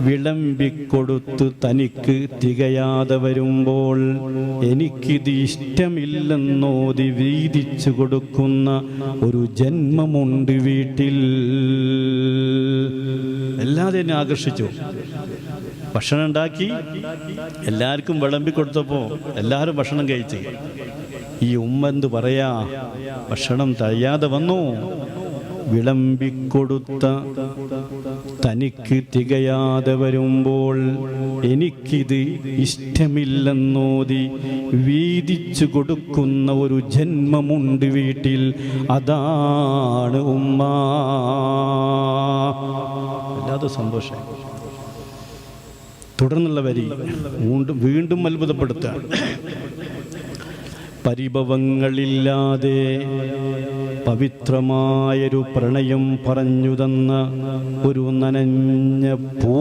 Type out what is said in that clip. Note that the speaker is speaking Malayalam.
വിളമ്പിക്കൊടുത്തു തനിക്ക് തികയാതെ വരുമ്പോൾ എനിക്കിത് ഇഷ്ടമില്ലെന്നോതി വീതിച്ചു കൊടുക്കുന്ന ഒരു ജന്മമുണ്ട് വീട്ടിൽ. എല്ലാവരും എന്നെ ആകർഷിച്ചു. ഭക്ഷണം ഉണ്ടാക്കി എല്ലാവർക്കും വിളമ്പിക്കൊടുത്തപ്പോൾ എല്ലാവരും ഭക്ഷണം കഴിച്ചു. ഈ ഉമ്മ എന്ത് പറയാ, ഭക്ഷണം കഴിയാതെ വന്നു. വിളമ്പിക്കൊടുത്ത തനിക്ക് തികയാതെ വരുമ്പോൾ എനിക്കിത് ഇഷ്ടമില്ലെന്നോതി വീതിച്ചു കൊടുക്കുന്ന ഒരു ജന്മമുണ്ട് വീട്ടിൽ, അതാണ് ഉമ്മ. വല്ലാതെ സന്തോഷം. തുടർന്നുള്ള വരി വീണ്ടും അത്ഭുതപ്പെടുത്തുക. പരിഭവങ്ങളില്ലാതെ പവിത്രമായൊരു പ്രണയം പറഞ്ഞു തന്ന ഒരു നനഞ്ഞ പൂ